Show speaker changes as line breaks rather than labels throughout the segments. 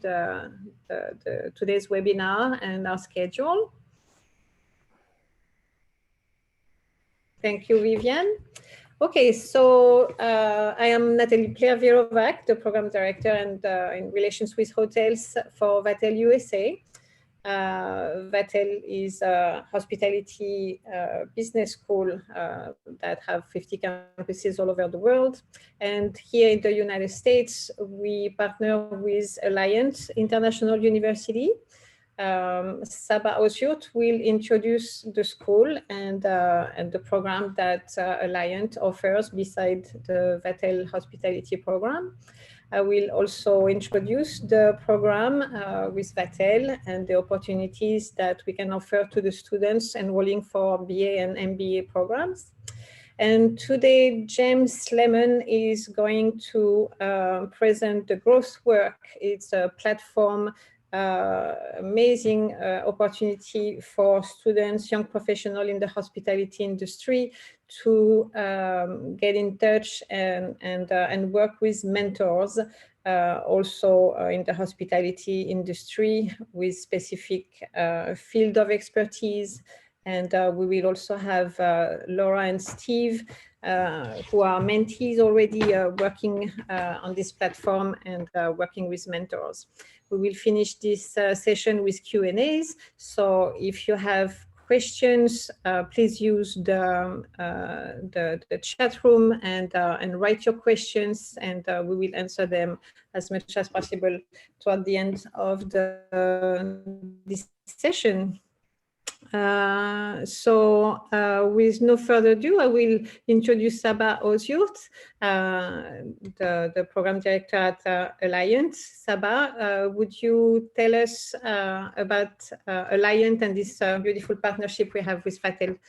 today's webinar and our schedule. Thank you, Vivian. Okay, so I am Nathalie Pliervirovac, the Program Director and in Relations with Hotels for Vatel USA. Vatel is a hospitality business school that have 50 campuses all over the world. And here in the United States, we partner with Alliant International University. Saba Osyurt will introduce the school and the program that Alliant offers beside the Vatel hospitality program. I will also introduce the program with Vatel and the opportunities that we can offer to the students enrolling for BA and MBA programs. And today, James Lemon is going to present the Growth Work. It's a platform, amazing opportunity for students, young professionals in the hospitality industry to get in touch and work with mentors also in the hospitality industry with specific field of expertise. And we will also have Laura and Steve, who are mentees already working on this platform and working with mentors. We will finish this session with Q&As. So if you have questions, please use the chat room and write your questions, and we will answer them as much as possible toward the end of this session. With no further ado, I will introduce Saba Osyurt, the program director at Alliant. Saba, would you tell us about Alliant and this beautiful partnership we have with Vatel?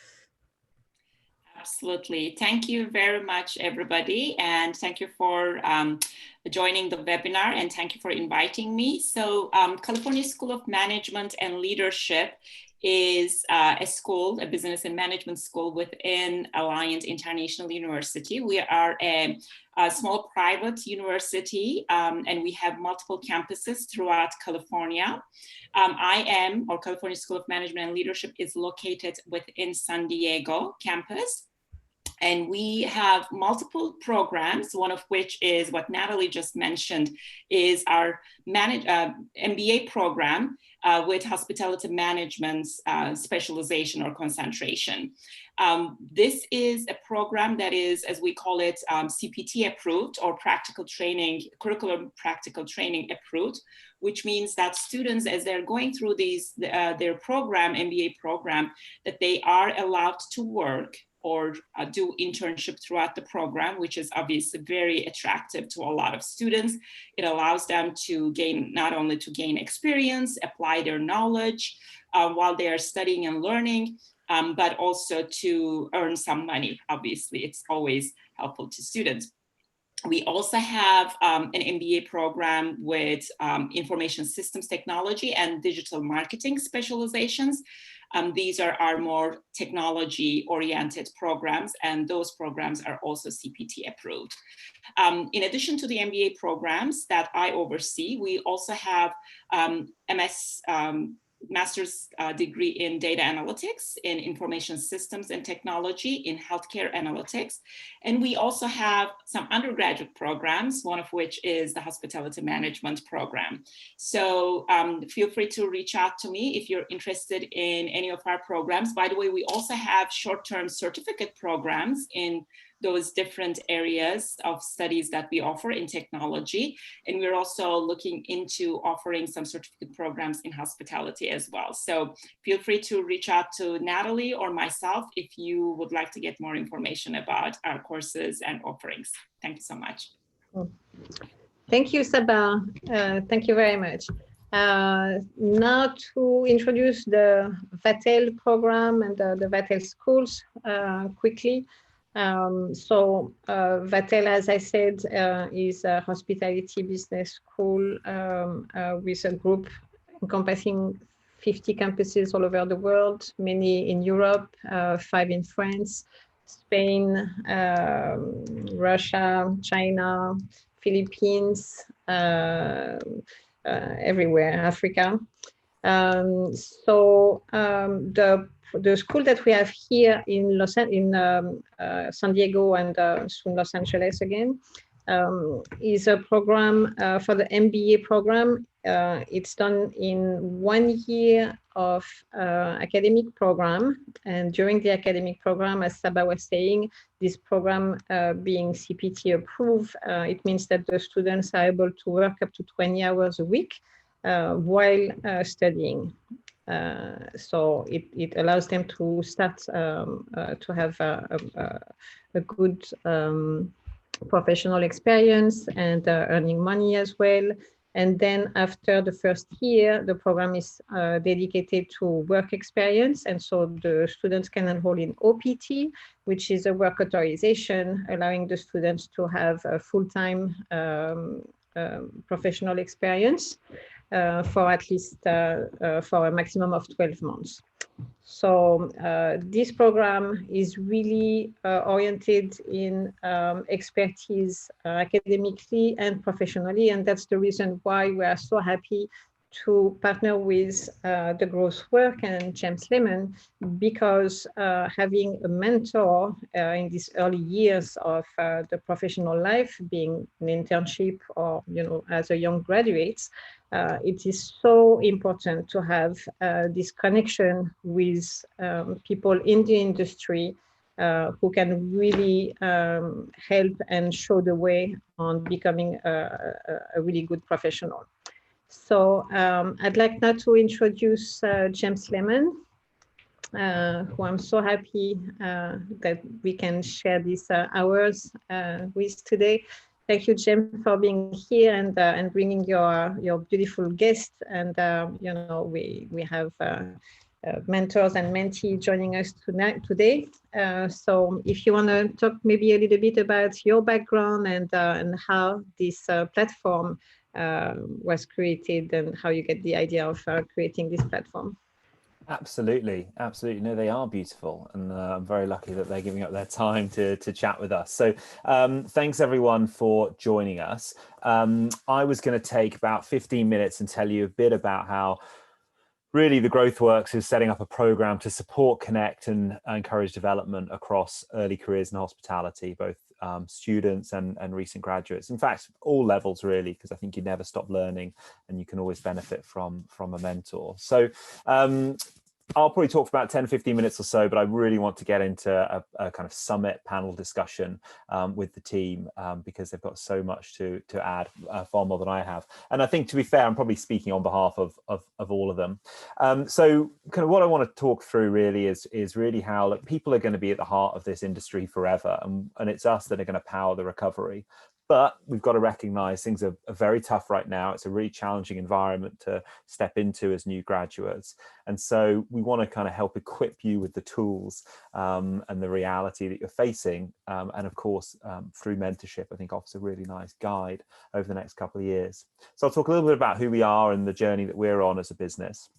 Absolutely. Thank you very much, everybody. And thank you for joining the webinar, and thank you for inviting me. So California School of Management and Leadership is a school, a business and management school within Alliant International University. We are a small private university, and we have multiple campuses throughout California. California School of Management and Leadership is located within San Diego campus. And we have multiple programs, one of which is what Natalie just mentioned, is our MBA program with hospitality management specialization or concentration. This is a program that is, as we call it, CPT approved, or practical training, curriculum practical training approved, which means that students, as they're going through their program, MBA program, that they are allowed to work or do internship throughout the program, which is obviously very attractive to a lot of students. It allows them to not only to gain experience, apply their knowledge while they are studying and learning, but also to earn some money. Obviously, it's always helpful to students. We also have an MBA program with information systems technology and digital marketing specializations. These are our more technology-oriented programs, and those programs are also CPT approved. In addition to the MBA programs that I oversee, we also have master's degree in data analytics, in information systems and technology, in healthcare analytics. And we also have some undergraduate programs, one of which is the hospitality management program. So feel free to reach out to me if you're interested in any of our programs. By the way, we also have short-term certificate programs in those different areas of studies that we offer in technology. And we're also looking into offering some certificate programs in hospitality as well. So feel free to reach out to Natalie or myself if you would like to get more information about our courses and offerings. Thank you so much.
Thank you, Saba. Thank you very much. Now to introduce the Vatel program and the Vatel schools quickly. Vatel, as I said, is a hospitality business school with a group encompassing 50 campuses all over the world, many in Europe, 5 in France, Spain, Russia, China, Philippines, everywhere, Africa. The school that we have here in San Diego and soon Los Angeles again is a program for the MBA program. It's done in 1 year of academic program, and during the academic program, as Saba was saying, this program being CPT approved, it means that the students are able to work up to 20 hours a week while studying. So it allows them to start to have a good professional experience and earning money as well. And then after the first year, the program is dedicated to work experience. And so the students can enroll in OPT, which is a work authorization, allowing the students to have a full-time professional experience for at least for a maximum of 12 months. So this program is really oriented in expertise academically and professionally, and that's the reason why we are so happy to partner with the Growth Work and James Lemon, because having a mentor in these early years of the professional life, being an internship or as a young graduate, it is so important to have this connection with people in the industry who can really help and show the way on becoming a really good professional. So I'd like now to introduce James Lemon, who I'm so happy that we can share these hours with today. Thank you, James, for being here and bringing your beautiful guest. And we have mentors and mentees joining us today. So if you want to talk maybe a little bit about your background and how this platform was created and how you get the idea of creating this platform.
Absolutely. No, they are beautiful, and I'm very lucky that they're giving up their time to chat with us. So thanks everyone for joining us. I was going to take about 15 minutes and tell you a bit about how really the GrowthWorks is setting up a program to support, connect and encourage development across early careers in hospitality, both students and recent graduates. In fact, all levels really, because I think you never stop learning and you can always benefit from a mentor. So I'll probably talk for about 10, 15 minutes or so, but I really want to get into a kind of summit panel discussion with the team because they've got so much to add, far more than I have. And I think, to be fair, I'm probably speaking on behalf of all of them. So kind of what I want to talk through really is really how people are going to be at the heart of this industry forever. And it's us that are going to power the recovery. But we've got to recognize things are very tough right now. It's a really challenging environment to step into as new graduates. And so we want to kind of help equip you with the tools and the reality that you're facing. And of course, through mentorship, I think offers a really nice guide over the next couple of years. So I'll talk a little bit about who we are and the journey that we're on as a business.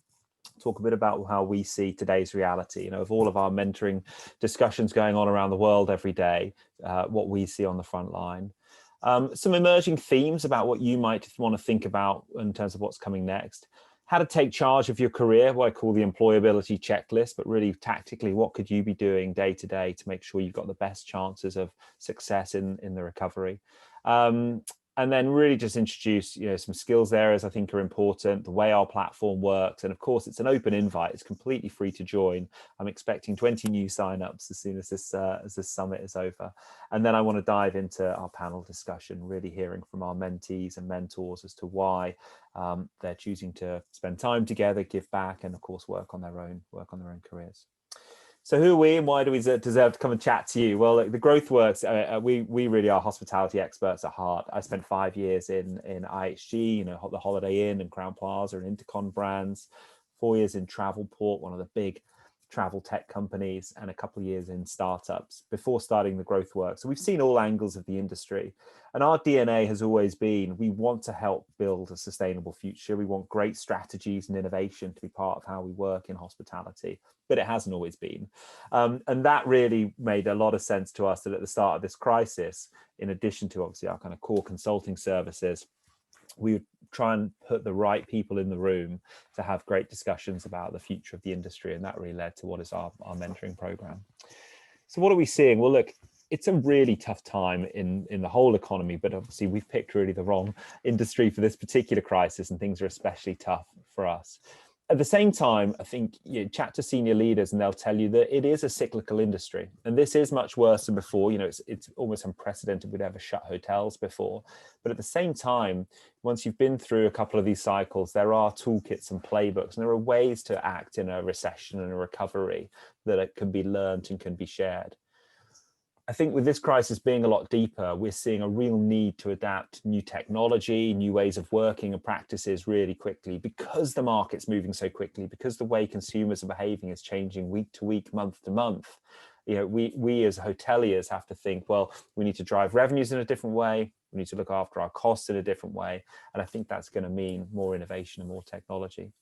Talk a bit about how we see today's reality, of all of our mentoring discussions going on around the world every day, what we see on the front line. Some emerging themes about what you might want to think about in terms of what's coming next. How to take charge of your career, what I call the employability checklist, but really tactically, what could you be doing day to day to make sure you've got the best chances of success in the recovery. And then really just introduce some skills areas I think are important, the way our platform works. And of course, it's an open invite. It's completely free to join. I'm expecting 20 new signups as soon as this summit is over. And then I want to dive into our panel discussion, really hearing from our mentees and mentors as to why they're choosing to spend time together, give back, and of course, work on their own careers. So who are we and why do we deserve to come and chat to you? Well, the GrowthWorks, we really are hospitality experts at heart. I spent 5 years in IHG, the Holiday Inn and Crowne Plaza and Intercon brands, 4 years in Travelport, one of the big travel tech companies, and a couple of years in startups before starting the GrowthWorks. So we've seen all angles of the industry. And our DNA has always been, we want to help build a sustainable future. We want great strategies and innovation to be part of how we work in hospitality, but it hasn't always been. And that really made a lot of sense to us that at the start of this crisis, in addition to obviously our kind of core consulting services, we would try and put the right people in the room to have great discussions about the future of the industry. And that really led to what is our mentoring program. So what are we seeing? Well, look, it's a really tough time in the whole economy, but obviously we've picked really the wrong industry for this particular crisis, and things are especially tough for us. At the same time, I think you chat to senior leaders and they'll tell you that it is a cyclical industry, and this is much worse than before. You know, it's almost unprecedented. We'd ever shut hotels before, but at the same time, once you've been through a couple of these cycles, there are toolkits and playbooks, and there are ways to act in a recession and a recovery that it can be learned and can be shared. I think with this crisis being a lot deeper, we're seeing a real need to adapt new technology, new ways of working and practices really quickly, because the market's moving so quickly, because the way consumers are behaving is changing week to week, month to month. You know, we as hoteliers have to think, well, we need to drive revenues in a different way. We need to look after our costs in a different way. And I think that's going to mean more innovation and more technology.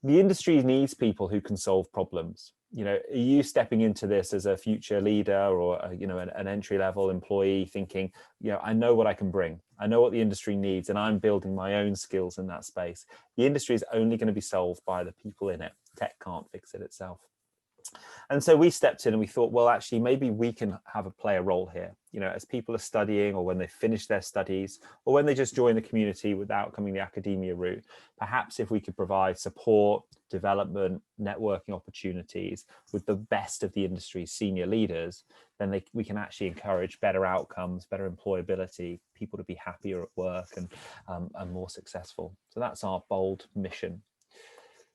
The industry needs people who can solve problems. You know, are you stepping into this as a future leader or you know, an entry-level employee thinking, you know, I know what I can bring, I know what the industry needs, and I'm building my own skills in that space. The industry is only going to be solved by the people in it. Tech can't fix it itself. And so we stepped in and we thought, well, actually, maybe we can play a role here. You know, as people are studying, or when they finish their studies, or when they just join the community without coming the academia route, perhaps if we could provide support, development, networking opportunities with the best of the industry's senior leaders, then we can actually encourage better outcomes, better employability, people to be happier at work and more successful. So that's our bold mission.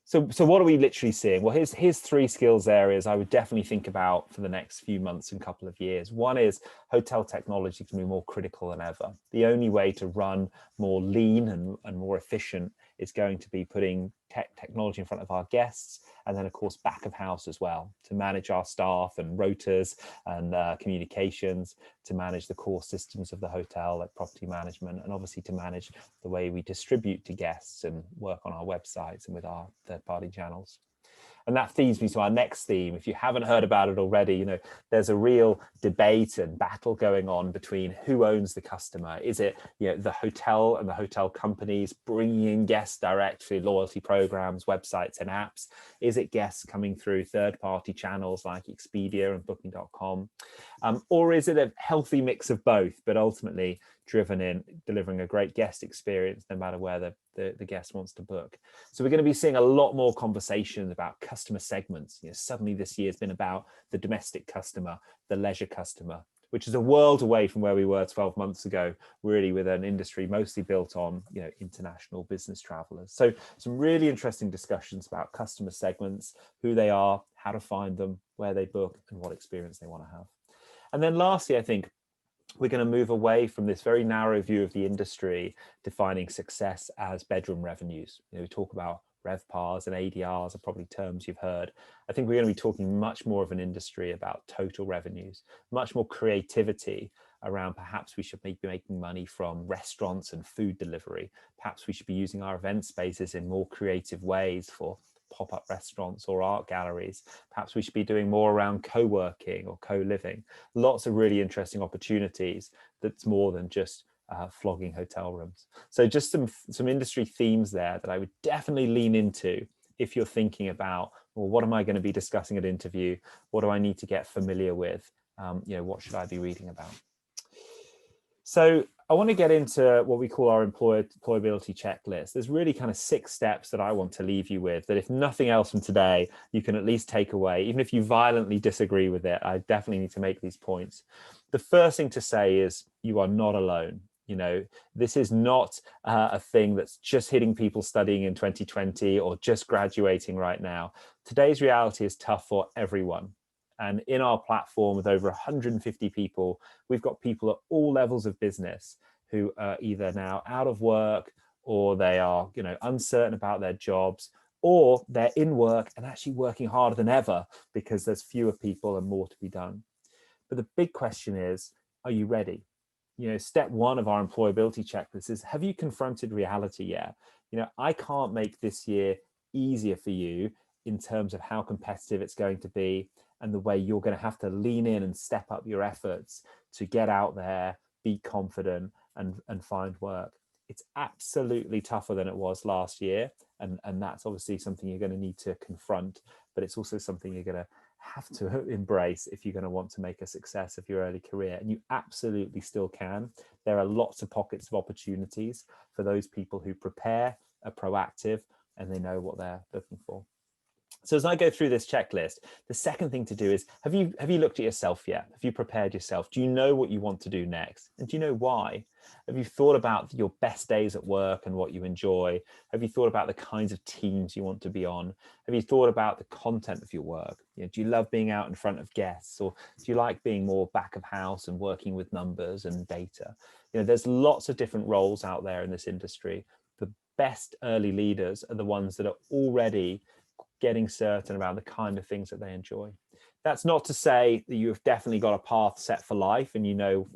So what are we literally seeing? Well, here's three skills areas I would definitely think about for the next few months and couple of years. One is hotel technology can be more critical than ever. The only way to run more lean and more efficient is going to be putting technology in front of our guests, and then of course back of house as well, to manage our staff and rotas and communications, to manage the core systems of the hotel like property management, and obviously to manage the way we distribute to guests and work on our websites and with our third-party channels. And that feeds me to our next theme. If you haven't heard about it already, you know, there's a real debate and battle going on between who owns the customer. Is it, you know, the hotel and the hotel companies bringing in guests direct through loyalty programs, websites and apps? Is it guests coming through third-party channels like Expedia and Booking.com? Or is it a healthy mix of both, but ultimately driven in delivering a great guest experience no matter where the guest wants to book? So we're going to be seeing a lot more conversations about customer segments. You know, suddenly this year has been about the domestic customer, the leisure customer, which is a world away from where we were 12 months ago, really, with an industry mostly built on, you know, international business travelers. So some really interesting discussions about customer segments, who they are, how to find them, where they book, and what experience they want to have. And then lastly, I think we're going to move away from this very narrow view of the industry defining success as bedroom revenues. You know, we talk about RevPARs and ADRs are probably terms you've heard. I think we're going to be talking much more of an industry about total revenues, much more creativity around perhaps we should be making money from restaurants and food delivery. Perhaps we should be using our event spaces in more creative ways for pop-up restaurants or art galleries. Perhaps we should be doing more around co-working or co-living. Lots of really interesting opportunities that's more than just flogging hotel rooms. So just some industry themes there that I would definitely lean into if you're thinking about, well, what am I going to be discussing at interview? What do I need to get familiar with? You know, what should I be reading about? So I want to get into what we call our employability checklist. There's really kind of 6 steps that I want to leave you with, that if nothing else from today, you can at least take away. Even if you violently disagree with it, I definitely need to make these points. The first thing to say is you are not alone. You know, this is not a thing that's just hitting people studying in 2020 or just graduating right now. Today's reality is tough for everyone. And in our platform with over 150 people, we've got people at all levels of business who are either now out of work, or they are, you know, uncertain about their jobs, or they're in work and actually working harder than ever because there's fewer people and more to be done. But the big question is, are you ready? You know, step 1 of our employability checklist is, have you confronted reality yet? You know, I can't make this year easier for you in terms of how competitive it's going to be and the way you're going to have to lean in and step up your efforts to get out there, be confident and find work. It's absolutely tougher than it was last year. And that's obviously something you're going to need to confront, but it's also something you're going to have to embrace if you're going to want to make a success of your early career. And you absolutely still can. There are lots of pockets of opportunities for those people who prepare, are proactive, and they know what they're looking for. So as I go through this checklist, the second thing to do is, have you looked at yourself yet? Have you prepared yourself? Do you know what you want to do next? And do you know why? Have you thought about your best days at work and what you enjoy? Have you thought about the kinds of teams you want to be on? Have you thought about the content of your work? Do you love being out in front of guests, or do you like being more back of house and working with numbers and data? There's lots of different roles out there in this industry. The best early leaders are the ones that are already getting certain about the kind of things that they enjoy. That's not to say that you've definitely got a path set for life and you know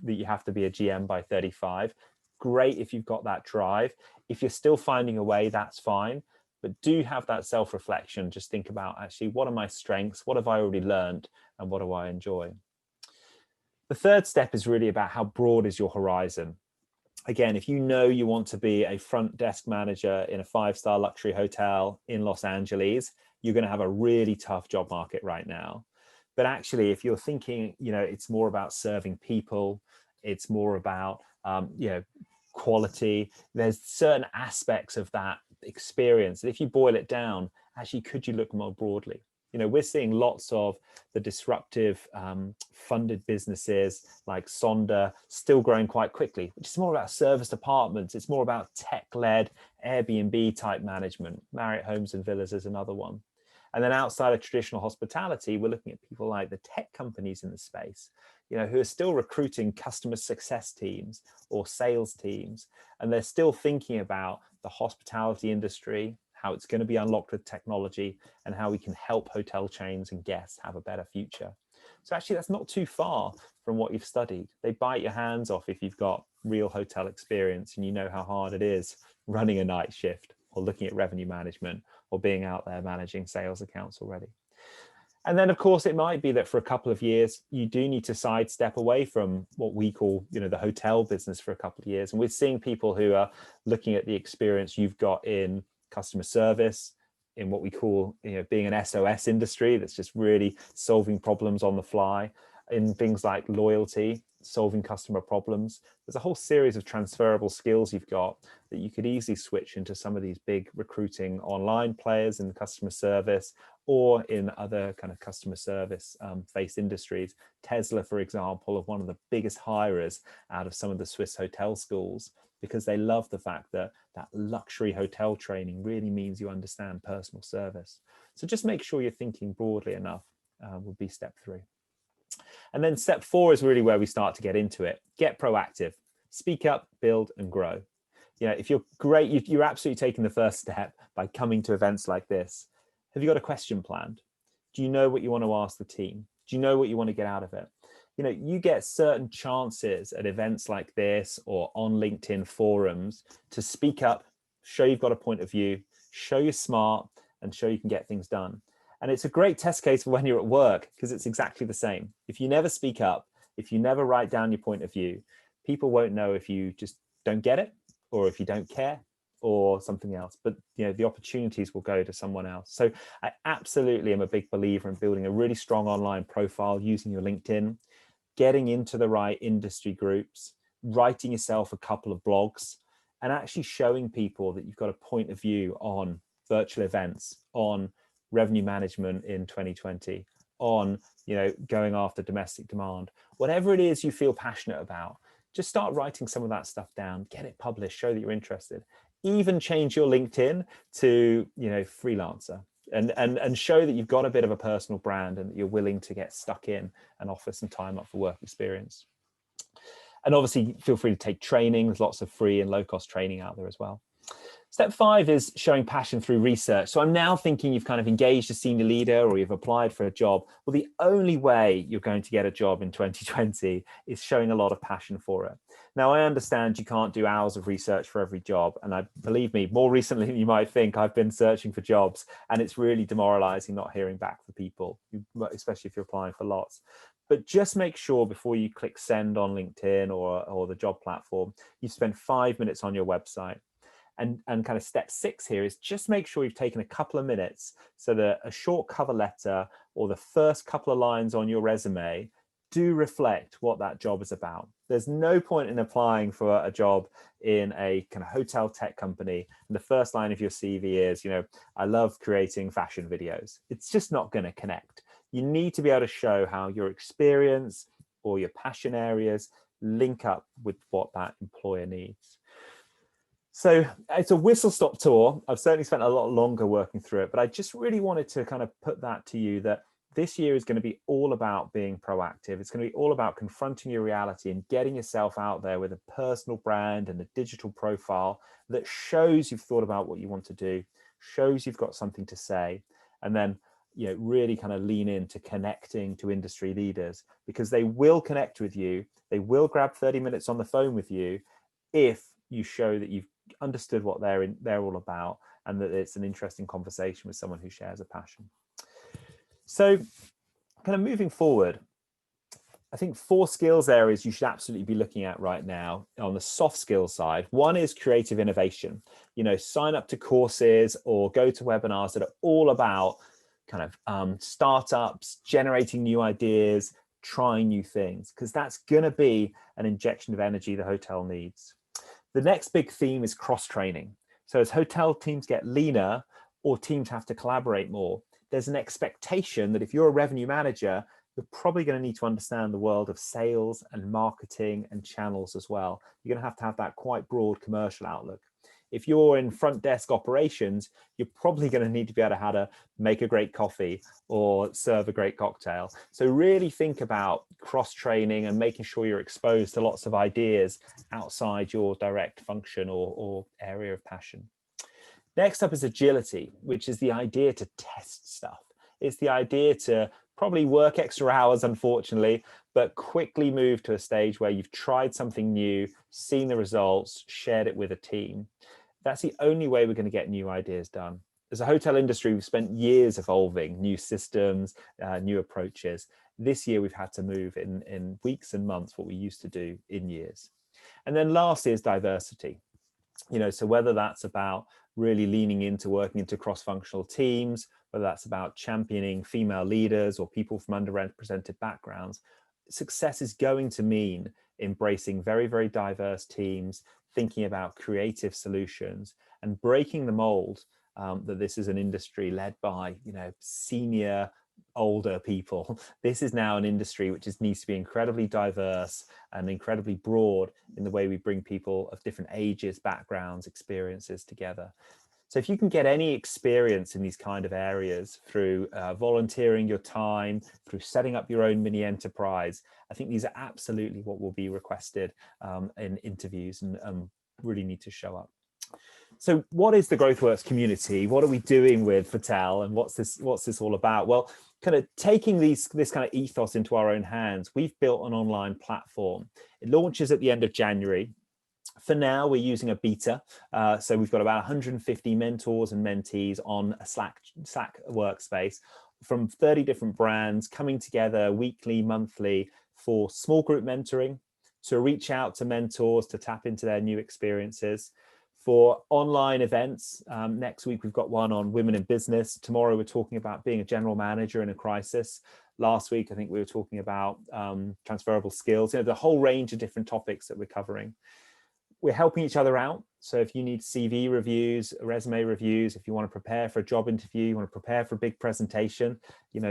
that you have to be a GM by 35. Great if you've got that drive. If you're still finding a way, that's fine. But do have that self-reflection. Just think about, actually, what are my strengths? What have I already learned? And what do I enjoy? The third step is really about how broad is your horizon. Again, if you know you want to be a front desk manager in a 5-star luxury hotel in Los Angeles, you're going to have a really tough job market right now. But actually, if you're thinking, it's more about serving people, it's more about, quality, there's certain aspects of that experience that if you boil it down, actually, could you look more broadly? We're seeing lots of the disruptive funded businesses like Sonder still growing quite quickly, which is more about service apartments. It's more about tech-led Airbnb type management. Marriott Homes and Villas is another one. And then outside of traditional hospitality, we're looking at people like the tech companies in the space, who are still recruiting customer success teams or sales teams. And they're still thinking about the hospitality industry, how it's going to be unlocked with technology, and how we can help hotel chains and guests have a better future. So actually, that's not too far from what you've studied. They bite your hands off if you've got real hotel experience and you know how hard it is running a night shift or looking at revenue management or being out there managing sales accounts already. And then, of course, it might be that for a couple of years, you do need to sidestep away from what we call, the hotel business for a couple of years. And we're seeing people who are looking at the experience you've got in customer service, in what we call being an SOS industry that's just really solving problems on the fly, in things like loyalty, solving customer problems. There's a whole series of transferable skills you've got that you could easily switch into some of these big recruiting online players in customer service or in other kind of customer service based industries. Tesla, for example, are one of the biggest hirers out of some of the Swiss hotel schools, because they love the fact that that luxury hotel training really means you understand personal service. So just make sure you're thinking broadly enough would be step 3. And then step 4 is really where we start to get into it. Get proactive, speak up, build and grow. If you're great, you're absolutely taking the first step by coming to events like this. Have you got a question planned? Do you know what you want to ask the team? Do you know what you want to get out of it? You get certain chances at events like this or on LinkedIn forums to speak up, show you've got a point of view, show you're smart, and show you can get things done. And it's a great test case for when you're at work, because it's exactly the same. If you never speak up, if you never write down your point of view, people won't know if you just don't get it or if you don't care or something else. But the opportunities will go to someone else. So I absolutely am a big believer in building a really strong online profile using your LinkedIn, getting into the right industry groups, writing yourself a couple of blogs, and actually showing people that you've got a point of view on virtual events, on revenue management in 2020, on going after domestic demand. Whatever it is you feel passionate about, just start writing some of that stuff down, get it published, show that you're interested. Even change your LinkedIn to freelancer, and show that you've got a bit of a personal brand and that you're willing to get stuck in and offer some time up for work experience. And obviously feel free to take training. There's lots of free and low-cost training out there as well. Step 5 is showing passion through research. So I'm now thinking you've kind of engaged a senior leader or you've applied for a job. Well, the only way you're going to get a job in 2020 is showing a lot of passion for it. Now, I understand you can't do hours of research for every job. And believe me, more recently than you might think, I've been searching for jobs, and it's really demoralizing not hearing back from people, especially if you're applying for lots. But just make sure before you click send on LinkedIn or the job platform, you spend 5 minutes on your website. And kind of step 6 here is just make sure you've taken a couple of minutes so that a short cover letter or the first couple of lines on your resume do reflect what that job is about. There's no point in applying for a job in a kind of hotel tech company and the first line of your CV is, I love creating fashion videos. It's just not going to connect. You need to be able to show how your experience or your passion areas link up with what that employer needs. So it's a whistle-stop tour. I've certainly spent a lot longer working through it, but I just really wanted to kind of put that to you that this year is going to be all about being proactive. It's going to be all about confronting your reality and getting yourself out there with a personal brand and a digital profile that shows you've thought about what you want to do, shows you've got something to say, and then really kind of lean into connecting to industry leaders, because they will connect with you. They will grab 30 minutes on the phone with you if you show that you've understood what they're all about and that it's an interesting conversation with someone who shares a passion. So kind of moving forward, I think 4 skills areas you should absolutely be looking at right now on the soft skills side. One is creative innovation. Sign up to courses or go to webinars that are all about kind of startups, generating new ideas, trying new things, because that's going to be an injection of energy the hotel needs. The next big theme is cross-training. So as hotel teams get leaner or teams have to collaborate more, there's an expectation that if you're a revenue manager, you're probably going to need to understand the world of sales and marketing and channels as well. You're going to have that quite broad commercial outlook. If you're in front desk operations, you're probably going to need to be able to how to make a great coffee or serve a great cocktail. So really think about cross-training and making sure you're exposed to lots of ideas outside your direct function or area of passion. Next up is agility, which is the idea to test stuff. It's the idea to probably work extra hours, unfortunately, but quickly move to a stage where you've tried something new, seen the results, shared it with a team. That's the only way we're going to get new ideas done. As a hotel industry, we've spent years evolving new systems, new approaches. This year, we've had to move in weeks and months what we used to do in years. And then last is diversity. So whether that's about really leaning into working into cross-functional teams, whether that's about championing female leaders or people from underrepresented backgrounds, success is going to mean embracing very, very diverse teams, thinking about creative solutions and breaking the mold that this is an industry led by, senior, older people. This is now an industry which needs to be incredibly diverse and incredibly broad in the way we bring people of different ages, backgrounds, experiences together. So if you can get any experience in these kind of areas through volunteering your time, through setting up your own mini enterprise, I think these are absolutely what will be requested in interviews and really need to show up. So what is the GrowthWorks community? What are we doing with Vitel, and what's this all about? Well, kind of taking this kind of ethos into our own hands, we've built an online platform. It launches at the end of January. For now, we're using a beta. So we've got about 150 mentors and mentees on a Slack workspace from 30 different brands coming together weekly, monthly for small group mentoring, to reach out to mentors, to tap into their new experiences. For online events, next week we've got one on women in business. Tomorrow we're talking about being a general manager in a crisis. Last week, I think we were talking about transferable skills, the whole range of different topics that we're covering. We're helping each other out. So if you need CV reviews, resume reviews, if you want to prepare for a job interview, you want to prepare for a big presentation,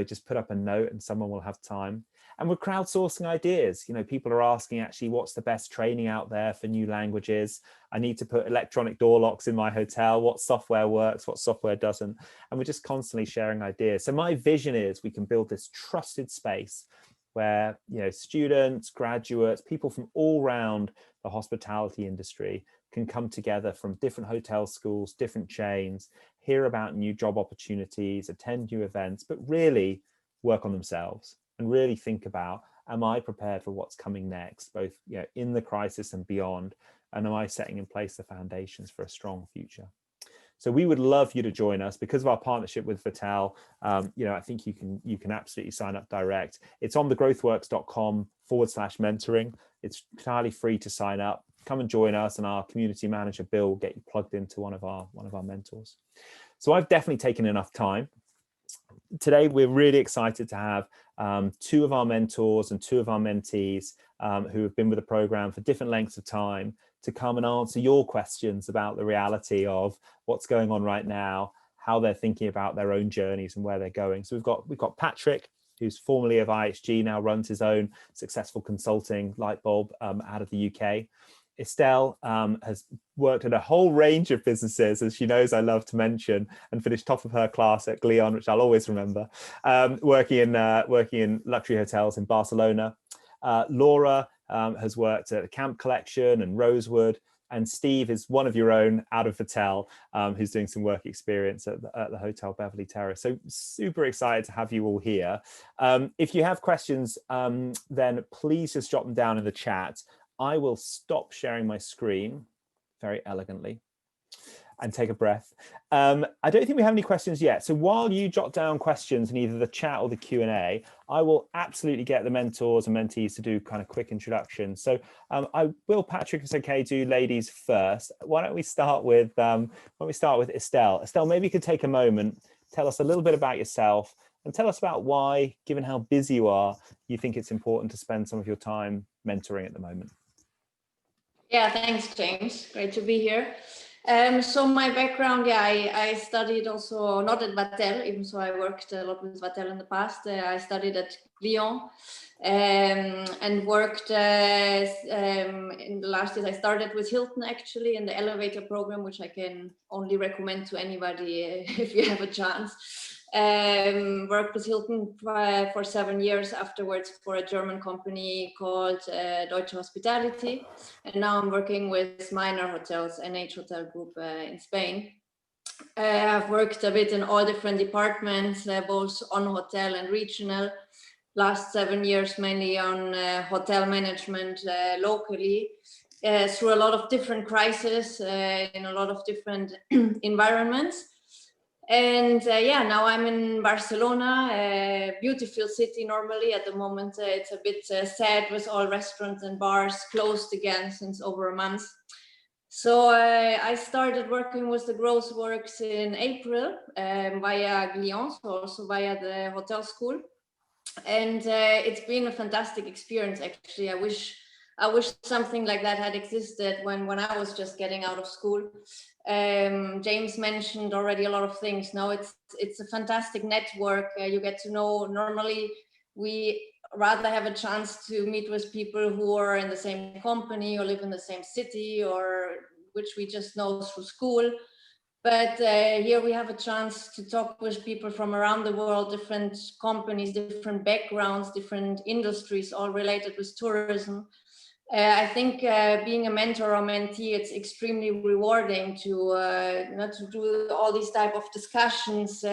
just put up a note and someone will have time. And we're crowdsourcing ideas. People are asking actually, what's the best training out there for new languages? I need to put electronic door locks in my hotel. What software works? What software doesn't? And we're just constantly sharing ideas. So my vision is we can build this trusted space where students, graduates, people from all around the hospitality industry can come together from different hotel schools, different chains, hear about new job opportunities, attend new events, but really work on themselves and really think about, am I prepared for what's coming next, both in the crisis and beyond? And am I setting in place the foundations for a strong future? So we would love you to join us because of our partnership with Vitel. I think you can absolutely sign up direct. It's on thegrowthworks.com/mentoring. It's entirely free to sign up. Come and join us, and our community manager Bill will get you plugged into one of our mentors. So I've definitely taken enough time. Today we're really excited to have two of our mentors and two of our mentees who have been with the program for different lengths of time to come and answer your questions about the reality of what's going on right now, how they're thinking about their own journeys and where they're going. So we've got Patrick, who's formerly of IHG, now runs his own successful consulting light bulb out of the UK. Estelle has worked at a whole range of businesses, as she knows I love to mention, and finished top of her class at Glion, which I'll always remember, working in luxury hotels in Barcelona. Laura has worked at the Camp Collection and Rosewood, and Steve is one of your own out of Vettel, who's doing some work experience at the Hotel Beverly Terrace. So super excited to have you all here. If you have questions, then please just jot them down in the chat. I will stop sharing my screen very elegantly and take a breath. I don't think we have any questions yet. So while you jot down questions in either the chat or the Q&A, I will absolutely get the mentors and mentees to do kind of quick introductions. So I will, Patrick, if it's okay, do ladies first. Why don't we start with Estelle? Estelle, maybe you could take a moment, tell us a little bit about yourself, and tell us about why, given how busy you are, you think it's important to spend some of your time mentoring at the moment.
Yeah, thanks, James. Great to be here. So my background, I studied also not at Vatel, even though I worked a lot with Vatel in the past. I studied at Lyon and worked in the last years. I started with Hilton actually in the elevator program, which I can only recommend to anybody if you have a chance. Worked with Hilton for 7 years afterwards for a German company called Deutsche Hospitality. And now I'm working with Minor Hotels, NH Hotel Group in Spain. I've worked a bit in all different departments, both on hotel and regional. Last 7 years, mainly on hotel management locally, through a lot of different crises in a lot of different environments. And now I'm in Barcelona, a beautiful city normally. At the moment, it's a bit sad with all restaurants and bars closed again since over a month. So I started working with the Growth Works in April via Glion, so also via the hotel school. And it's been a fantastic experience, actually. I wish something like that had existed when I was just getting out of school. James mentioned already a lot of things. Now it's a fantastic network. You get to know, normally we rather have a chance to meet with people who are in the same company or live in the same city, or which we just know through school. But here we have a chance to talk with people from around the world, different companies, different backgrounds, different industries, all related with tourism. I think being a mentor or mentee, it's extremely rewarding to do all these type of discussions,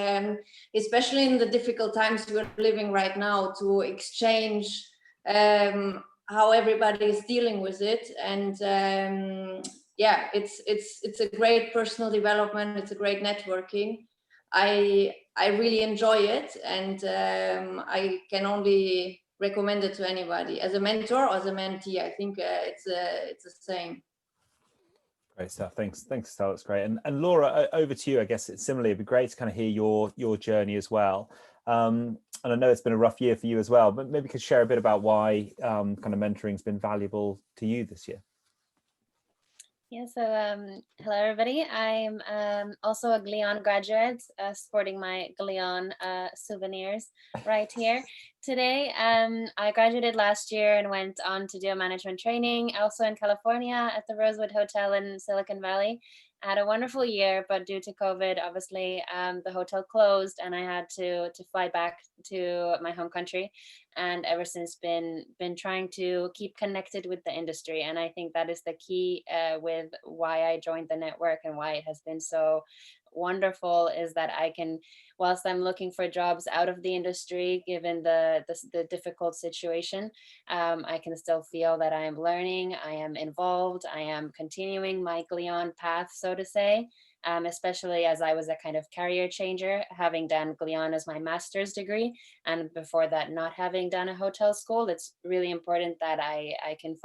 especially in the difficult times we're living right now, to exchange how everybody is dealing with it. And it's a great personal development. It's a great networking. I really enjoy it, and I can only recommend it to anybody as a mentor or as a mentee. I think it's the same.
Great stuff. Thanks, Estelle. That's great. And Laura, over to you. I guess it's similarly, it'd be great to kind of hear your journey as well. And I know it's been a rough year for you as well, but maybe you could share a bit about why kind of mentoring has been valuable to you this year.
Yeah, so hello everybody. I'm also a Glion graduate, sporting my Glion souvenirs right here today. I graduated last year and went on to do a management training also in California at the Rosewood Hotel in Silicon Valley. I had a wonderful year, but due to COVID, obviously, the hotel closed, and I had to fly back to my home country. And ever since, been trying to keep connected with the industry. And I think that is the key with why I joined the network and why it has been so wonderful, is that I can, whilst I'm looking for jobs out of the industry, given the difficult situation, I can still feel that I am learning, I am involved, I am continuing my Glion path, so to say, especially as I was a kind of career changer, having done Glion as my master's degree, and before that not having done a hotel school. It's really important that I can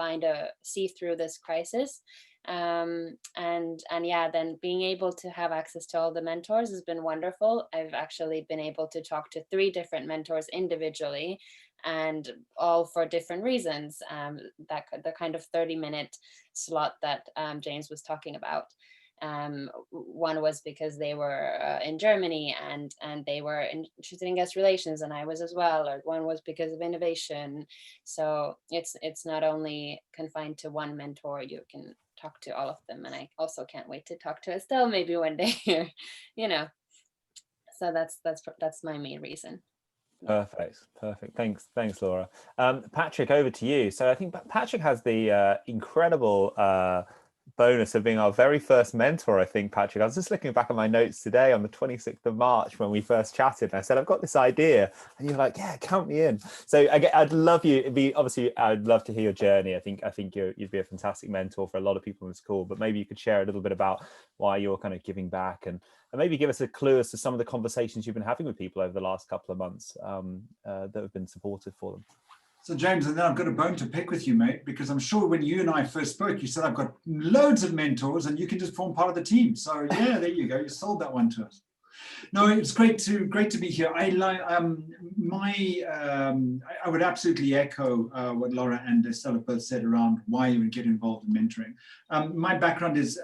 see through this crisis. And yeah, then being able to have access to all the mentors has been wonderful. I've actually been able to talk to 3 different mentors individually, and all for different reasons. That the kind of 30-minute slot that James was talking about. One was because they were in Germany and they were interested in guest relations, and I was as well. Or one was because of innovation. So it's not only confined to one mentor. You can talk to all of them, and I also can't wait to talk to Estelle maybe one day. You know, so that's my main reason.
Perfect. Thanks, Laura. Patrick, over to you. So I think Patrick has the incredible bonus of being our very first mentor. I think, Patrick, I was just looking back at my notes today on the 26th of March when we first chatted, and I said, I've got this idea, and you're like, yeah, count me in. So I'd love you. I'd love to hear your journey. I think you'd be a fantastic mentor for a lot of people in the school, but maybe you could share a little bit about why you're kind of giving back, and maybe give us a clue as to some of the conversations you've been having with people over the last couple of months that have been supportive for them.
So James, and then I've got a bone to pick with you, mate, because I'm sure when you and I first spoke, you said, I've got loads of mentors and you can just form part of the team. So yeah, there you go. You sold that one to us. No, it's great to be here. I would absolutely echo what Laura and Estelle both said around why you would get involved in mentoring. My background is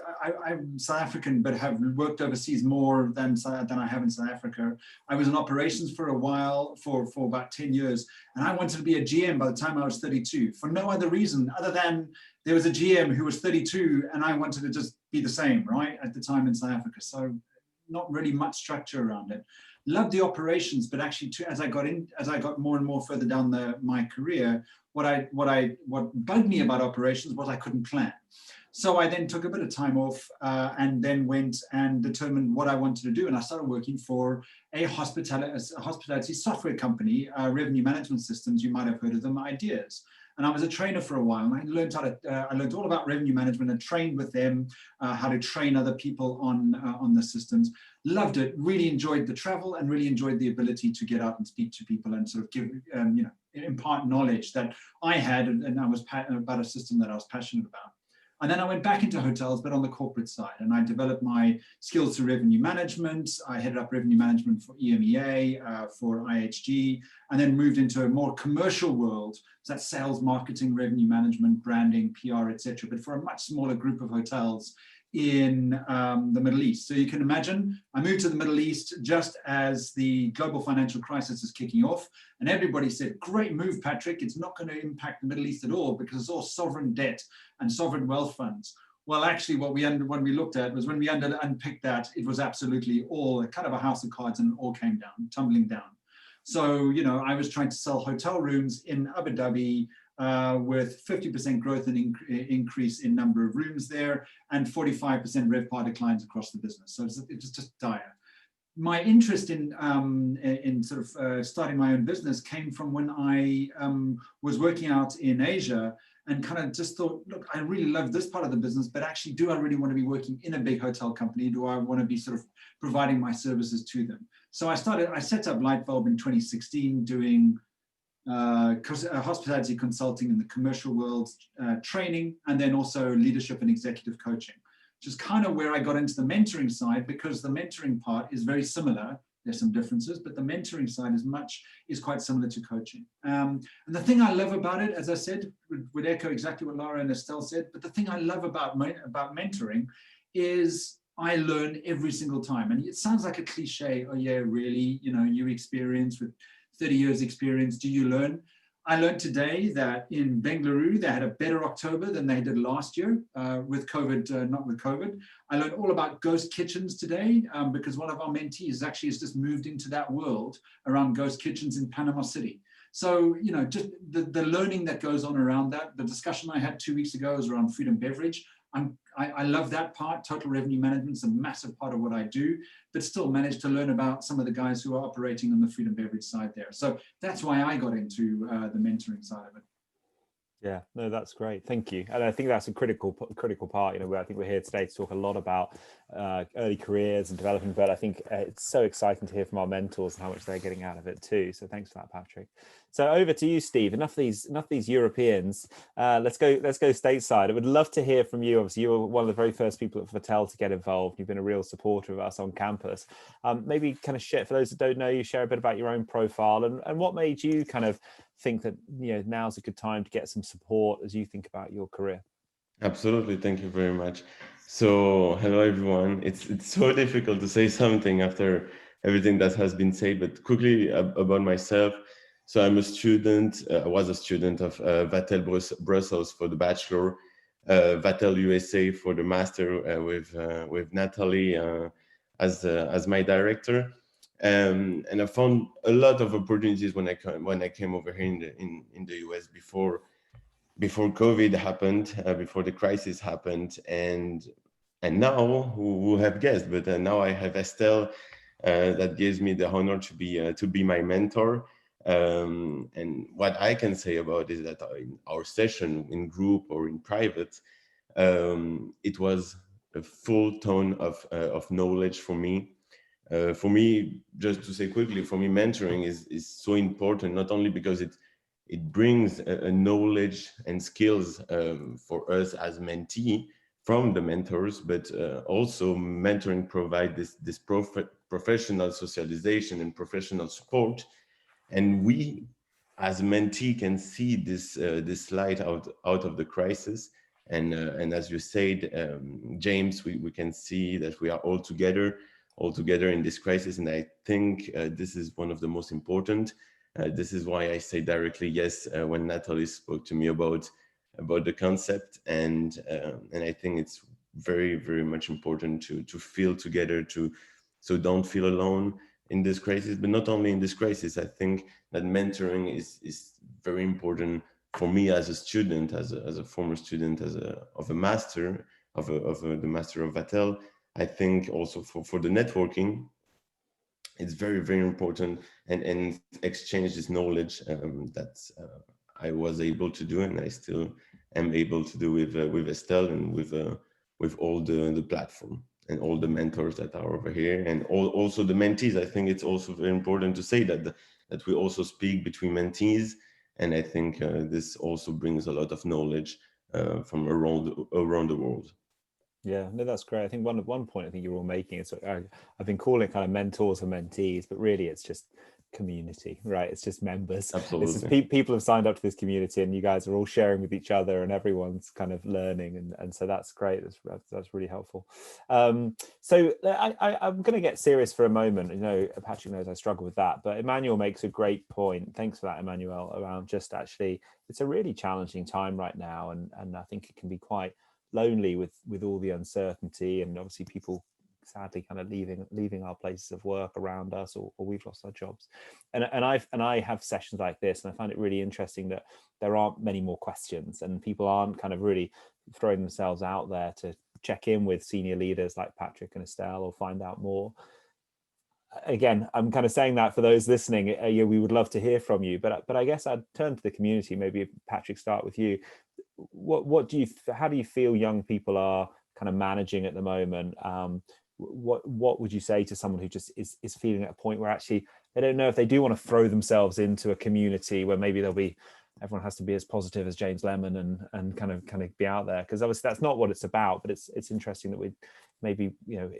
I'm South African, but have worked overseas more than I have in South Africa. I was in operations for a while, for about 10 years, and I wanted to be a GM by the time I was 32, for no other reason other than there was a GM who was 32, and I wanted to just be the same, right, at the time in South Africa. So not really much structure around it. Loved the operations, but actually as I got more and more further down my career, what bugged me about operations was I couldn't plan. So I then took a bit of time off and then went and determined what I wanted to do. And I started working for a hospitality software company, revenue management systems. You might have heard of them, Ideas. And I was a trainer for a while, and I learned all about revenue management and trained with them how to train other people on the systems. Loved it, really enjoyed the travel, and really enjoyed the ability to get out and speak to people and sort of give, impart knowledge that I had, and I was about a system that I was passionate about. And then I went back into hotels, but on the corporate side, and I developed my skills to revenue management. I headed up revenue management for EMEA, for IHG, and then moved into a more commercial world. So that's sales, marketing, revenue management, branding, PR, etc. But for a much smaller group of hotels in the Middle East. So you can imagine, I moved to the Middle East just as the global financial crisis is kicking off. And everybody said, great move, Patrick. It's not going to impact the Middle East at all because it's all sovereign debt and sovereign wealth funds. Well, actually, when we looked at was when we unpicked that, it was absolutely all kind of a house of cards, and it all came down, tumbling down. So, I was trying to sell hotel rooms in Abu Dhabi, with 50% growth and increase in number of rooms there, and 45% RevPAR declines across the business. So it was just dire. My interest in sort of starting my own business came from when I was working out in Asia, and kind of just thought, look, I really love this part of the business, but actually, do I really want to be working in a big hotel company? Do I want to be sort of providing my services to them? So I set up Lightbulb in 2016, doing hospitality consulting in the commercial world, training, and then also leadership and executive coaching, which is kind of where I got into the mentoring side, because the mentoring part is very similar. There's some differences, but the mentoring side is quite similar to coaching. And the thing I love about it, as I said, would echo exactly what Laura and Estelle said, but the thing I love about mentoring is I learn every single time. And it sounds like a cliche, oh yeah, really, your experience with 30 years experience, do you learn? I learned today that in Bengaluru, they had a better October than they did last year with COVID, not with COVID. I learned all about ghost kitchens today because one of our mentees actually has just moved into that world around ghost kitchens in Panama City. So, you know, just the learning that goes on around that. The discussion I had 2 weeks ago was around food and beverage. I love that part. Total revenue management is a massive part of what I do, but still managed to learn about some of the guys who are operating on the food and beverage side there. So that's why I got into the mentoring side of it.
Yeah, no, that's great. Thank you. And I think that's a critical part, you know, where I think we're here today to talk a lot about early careers and development, but I think it's so exciting to hear from our mentors and how much they're getting out of it too. So thanks for that, Patrick. So over to you, Steve. Enough of these Europeans. Let's go stateside. I would love to hear from you. Obviously, you were one of the very first people at Vettel to get involved. You've been a real supporter of us on campus. Maybe kind of share, for those that don't know you, share a bit about your own profile and what made you kind of think that, you know, now's a good time to get some support as you think about your career.
Absolutely, thank you very much. So hello everyone. It's so difficult to say something after everything that has been said, but quickly about myself. So I'm a student, I was a student of Vatel Brussels for the bachelor, Vatel USA for the master with Natalie as my director. And I found a lot of opportunities when I came over here in the US before COVID happened, before the crisis happened, and now who have guessed, but now I have Estelle that gives me the honor to be my mentor. And what I can say about is that in our session in group or in private, it was a full ton of knowledge for me. For me, just to say quickly, for me, mentoring is so important, not only because it brings a knowledge and skills for us as mentee from the mentors, but also mentoring provide this professional socialization and professional support. And we, as mentee, can see this light out of the crisis. And as you said, James, we can see that we are all together in this crisis. And I think this is one of the most important. This is why I say directly yes when Natalie spoke to me about the concept. And I think it's very, very much important to feel together, so don't feel alone in this crisis. But not only in this crisis, I think that mentoring is very important for me as a student, as a former student, of the master of the master of Vatel. I think also for the networking, it's very, very important and exchange this knowledge that I was able to do, and I still am able to do with Estelle and with all the platform and all the mentors that are over here, and also the mentees. I think it's also very important to say that we also speak between mentees, and I think this also brings a lot of knowledge from around the world.
Yeah, no, that's great. I think one point I think you're all making is I've been calling it kind of mentors and mentees, but really it's just community, right? It's just members.
Absolutely.
This is people have signed up to this community, and you guys are all sharing with each other, and everyone's kind of learning, and so that's great. That's really helpful. So I'm going to get serious for a moment. You know, Patrick knows I struggle with that, but Emmanuel makes a great point. Thanks for that, Emmanuel. Around just actually, it's a really challenging time right now, and I think it can be quite lonely with all the uncertainty, and obviously people sadly kind of leaving our places of work around us, or we've lost our jobs, and I have sessions like this, and I find it really interesting that there aren't many more questions, and people aren't kind of really throwing themselves out there to check in with senior leaders like Patrick and Estelle or find out more. Again, I'm kind of saying that for those listening, we would love to hear from you, but I guess I'd turn to the community. Maybe Patrick, start with you. How do you feel young people are kind of managing at the moment? What would you say to someone who just is feeling at a point where actually they don't know if they do want to throw themselves into a community where maybe everyone has to be as positive as James Lemon and kind of be out there? Because obviously that's not what it's about, but it's interesting that maybe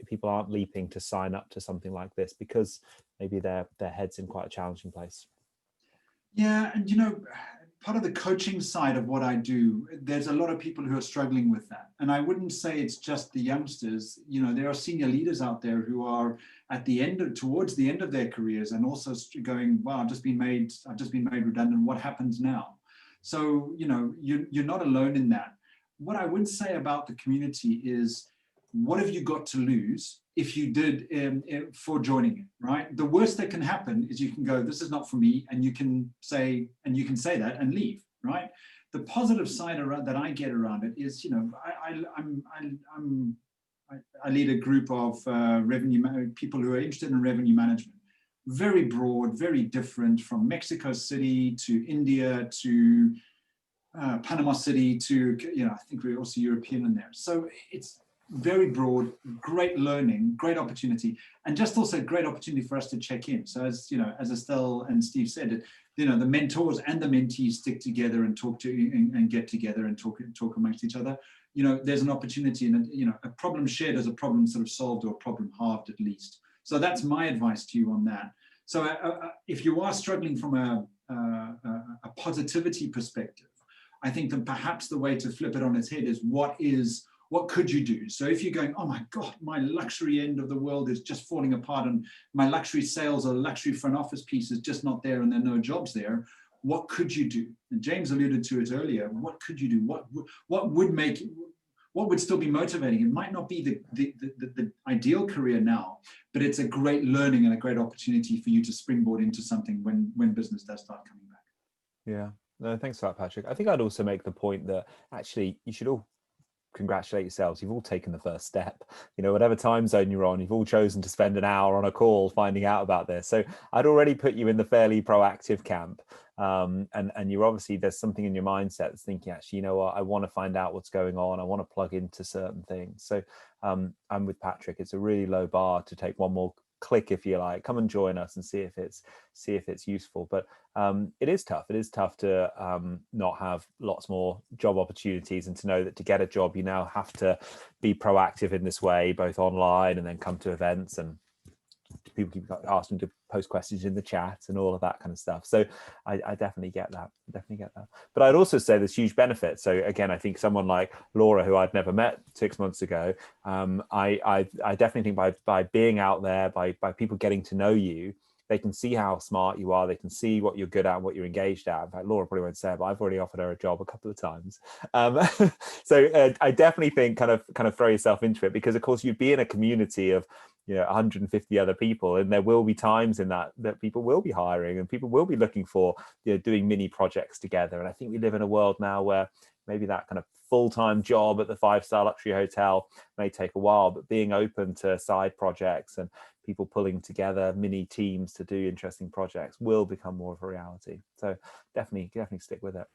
people aren't leaping to sign up to something like this because maybe their head's in quite a challenging place.
Yeah, and part of the coaching side of what I do, there's a lot of people who are struggling with that. And I wouldn't say it's just the youngsters. You know, there are senior leaders out there who are at the end towards the end of their careers and also going, wow, I've just been made redundant. What happens now? So, you know, you're not alone in that. What I would say about the community is, what have you got to lose if you did for joining it, right? The worst that can happen is you can go, this is not for me, and you can say that and leave, right? The positive side around that I get around it is, you know, I lead a group of people who are interested in revenue management. Very broad, very different, from Mexico City to India to Panama City to, you know, I think we're also European in there. So it's very broad, great learning, great opportunity, and just also great opportunity for us to check in. So as you know, as Estelle and Steve said, you know, the mentors and the mentees stick together and talk to and get together and talk amongst each other. You know, there's an opportunity, and you know, a problem shared is a problem sort of solved, or a problem halved at least. So that's my advice to you on that. So if you are struggling from a positivity perspective, I think that perhaps the way to flip it on its head is what could you do? So if you're going, oh my God, my luxury end of the world is just falling apart, and my luxury sales or luxury front office piece is just not there, and there are no jobs there, what could you do? And James alluded to it earlier. What could you do? What would still be motivating? It might not be the ideal career now, but it's a great learning and a great opportunity for you to springboard into something when business does start coming back.
Yeah, no, thanks for that, Patrick. I think I'd also make the point that actually you should all congratulate yourselves. You've all taken the first step. You know, whatever time zone you're on, you've all chosen to spend an hour on a call finding out about this. So I'd already put you in the fairly proactive camp. And you're obviously, there's something in your mindset that's thinking, actually, you know what, I want to find out what's going on. I want to plug into certain things. So I'm with Patrick. It's a really low bar to take one more click, if you like. Come and join us and see if it's useful. But it is tough. It is tough to not have lots more job opportunities, and to know that to get a job, you now have to be proactive in this way, both online and then come to events, and people keep asking to post questions in the chat and all of that kind of stuff. So I definitely get that. But I'd also say there's huge benefits. So again, I think someone like Laura, who I'd never met 6 months ago, I definitely think by being out there, by people getting to know you, they can see how smart you are. They can see what you're good at, what you're engaged at. In fact, Laura probably won't say it, but I've already offered her a job a couple of times. So I definitely think kind of throw yourself into it, because of course you'd be in a community of, you know, 150 other people, and there will be times in that people will be hiring, and people will be looking for, you know, doing mini projects together. And I think we live in a world now where maybe that kind of full-time job at the 5-star luxury hotel may take a while, but being open to side projects and people pulling together mini teams to do interesting projects will become more of a reality. So definitely stick with it.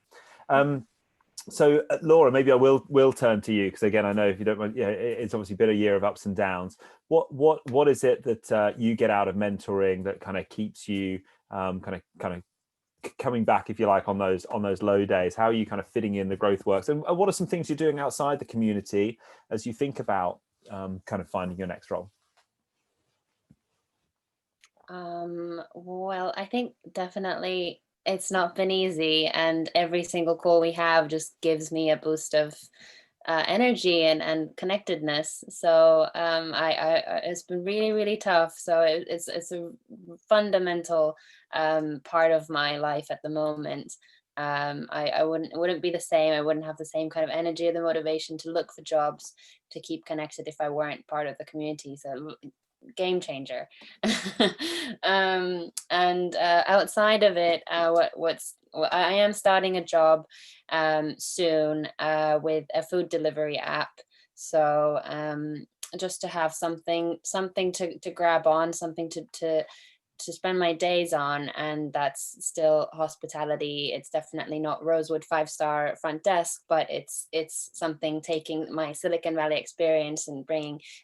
So Laura, maybe I will turn to you, because again, I know, if you don't mind, yeah, it's obviously been a year of ups and downs. What is it that you get out of mentoring that kind of keeps you kind of coming back, if you like, on those low days? How are you kind of fitting in the growth works, and what are some things you're doing outside the community as you think about kind of finding your next role?
Well, I think definitely it's not been easy, and every single call we have just gives me a boost of energy and connectedness. So it's been really, really tough. So it's a fundamental part of my life at the moment. I wouldn't be the same. I wouldn't have the same kind of energy or the motivation to look for jobs, to keep connected, if I weren't part of the community. So game changer. And outside of it, I am starting a job soon with a food delivery app. So just to have something to grab on, something to spend my days on, and that's still hospitality. It's definitely not Rosewood 5-star front desk, but it's something taking my Silicon Valley experience and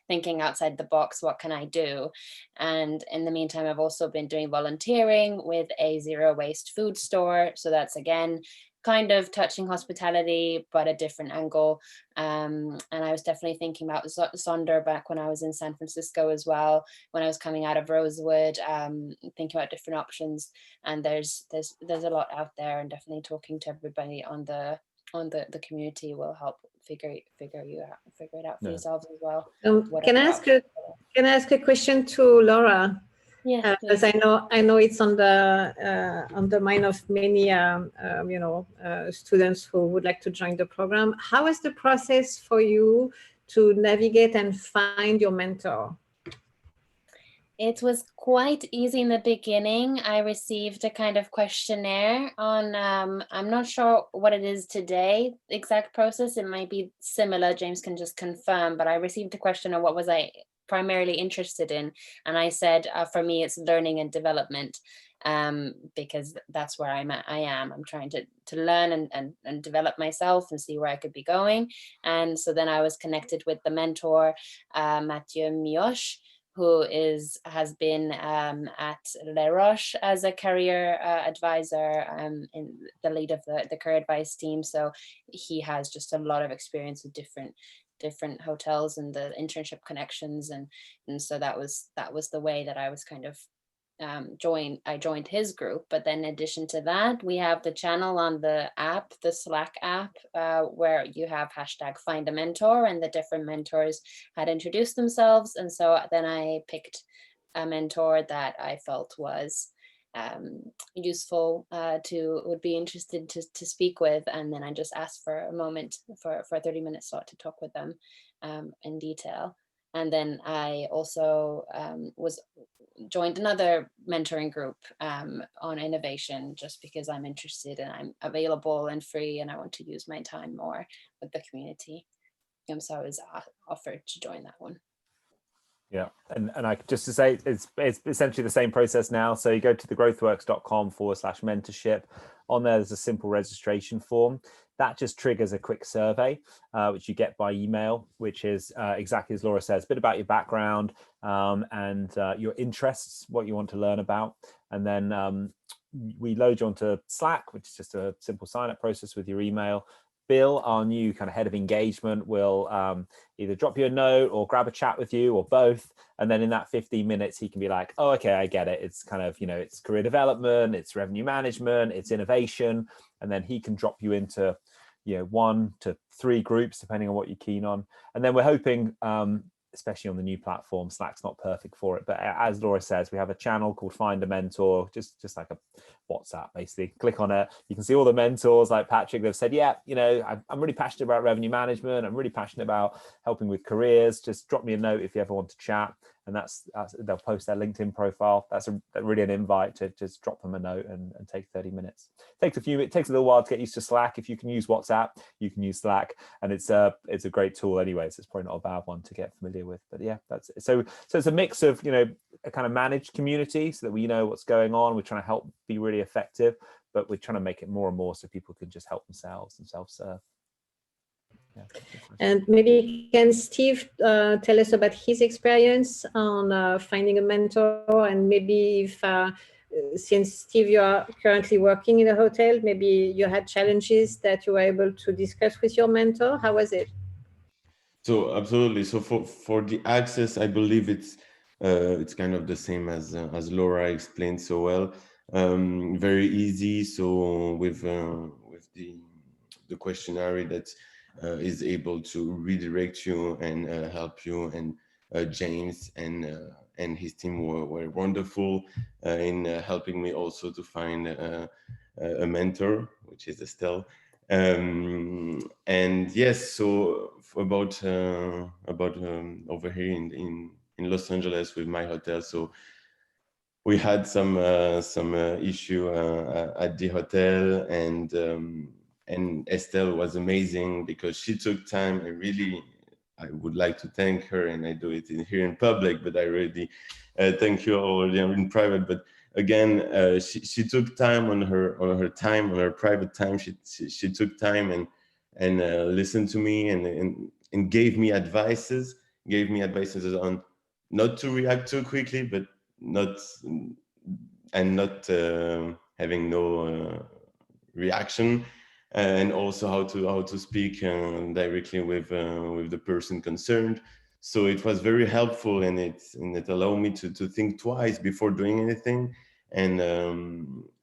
thinking outside the box. What can I do? And in the meantime, I've also been doing volunteering with a zero waste food store. So that's again kind of touching hospitality, but a different angle. And I was definitely thinking about Sonder back when I was in San Francisco as well, when I was coming out of Rosewood, thinking about different options. And there's a lot out there, and definitely talking to everybody on the community will help figure it out for yourselves as well.
Can I ask a question to Laura?
Yeah,
because I know it's on the mind of many students who would like to join the program. How is the process for you to navigate and find your mentor?
It was quite easy in the beginning. I received a kind of questionnaire on, I'm not sure what it is today, the exact process. It might be similar, James can just confirm, but I received a question on what was I primarily interested in. And I said, for me, it's learning and development, because that's where I am. I'm trying to learn and develop myself and see where I could be going. And so then I was connected with the mentor, Mathieu Mioche, who has been at Les Roches as a career advisor, in the lead of the career advice team. So he has just a lot of experience with different hotels and the internship connections, and so that was the way that I was kind of joined his group. But then in addition to that, we have the channel on the app, the Slack app, where you have #find a mentor, and the different mentors had introduced themselves. And so then I picked a mentor that I felt was useful, would be interested to speak with. And then I just asked for a moment for a 30-minute slot to talk with them in detail. And then I also joined another mentoring group on innovation, just because I'm interested and I'm available and free, and I want to use my time more with the community. So I was offered to join that one.
Yeah, and I just to say it's essentially the same process now. So you go to thegrowthworks.com/mentorship. On there's a simple registration form that just triggers a quick survey, which you get by email, which is exactly as Laura says, a bit about your background and your interests, what you want to learn about, and then we load you onto Slack, which is just a simple sign-up process with your email. Bill, our new kind of head of engagement, will either drop you a note or grab a chat with you, or both. And then in that 15 minutes, he can be like, oh, okay, I get it. It's kind of, it's career development, it's revenue management, it's innovation. And then he can drop you into, 1 to 3 groups, depending on what you're keen on. And then we're hoping, especially on the new platform, Slack's not perfect for it, but as Laura says, we have a channel called Find a Mentor, just like a WhatsApp, basically. Click on it, you can see all the mentors like Patrick. They've said, yeah, I'm really passionate about revenue management, I'm really passionate about helping with careers, just drop me a note if you ever want to chat. And that's they'll post their LinkedIn profile. That's really an invite to just drop them a note and take 30 minutes. It takes a little while to get used to Slack. If you can use WhatsApp, you can use Slack, and it's a great tool anyway, so it's probably not a bad one to get familiar with. But yeah, that's it. So it's a mix of a kind of managed community, so that we know what's going on. We're trying to help be really effective, but we're trying to make it more and more so people can just help themselves and self-serve. Yeah.
And maybe can Steve tell us about his experience on finding a mentor, and maybe if since Steve, you are currently working in a hotel, maybe you had challenges that you were able to discuss with your mentor. How was it?
So absolutely. So for the access, I believe it's kind of the same as Laura explained so well. Very easy. So with the questionnaire that is able to redirect you and help you, and James and his team were wonderful in helping me also to find a mentor, which is Estelle. And yes, so about over here in Los Angeles with my hotel, so we had some issue at the hotel, and Estelle was amazing because she took time. I would like to thank her, and I do it here in public, but I already thank you already in private. But again, she took time on her private time. She took time and listened to me and gave me advices on not to react too quickly, but not having no reaction. and also how to speak directly with the person concerned. So it was very helpful, and it allowed me to think twice before doing anything. And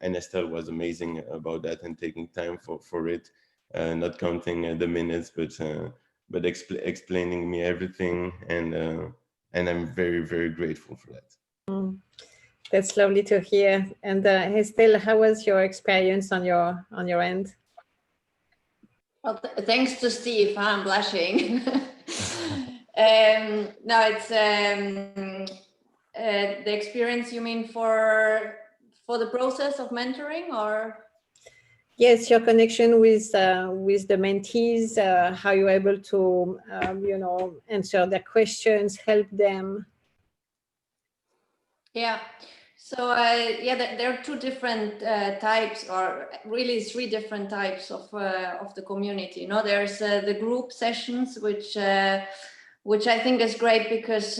Estelle was amazing about that and taking time for it, not counting the minutes, but explaining me everything, and I'm very, very grateful for that.
That's lovely to hear. And Estelle, how was your experience on your end?
Well, thanks to Steve, I'm blushing. No, it's the experience you mean for the process of mentoring, or?
Yes, your connection with the mentees, how you're able to, answer their questions, help them.
Yeah. So there are two different types, or really three different types of the community. There's the group sessions, which I think is great because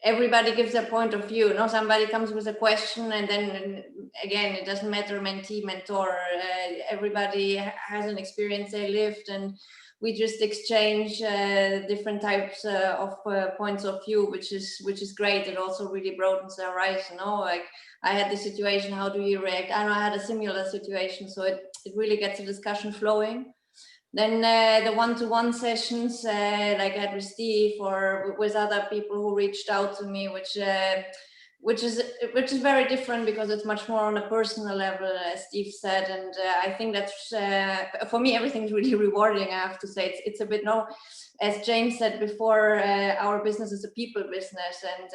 everybody gives their point of view. Somebody comes with a question, and then again, it doesn't matter mentee, mentor. Everybody has an experience they lived, and we just exchange different types of points of view, which is great. It also really broadens the horizon. Like, I had this situation, how do you react? I know I had a similar situation, so it really gets the discussion flowing. Then the one-to-one sessions, like I had with Steve or with other people who reached out to me, which is very different because it's much more on a personal level, as Steve said. And I think that's, for me, everything's really rewarding, I have to say. It's a bit, as James said before, our business is a people business, and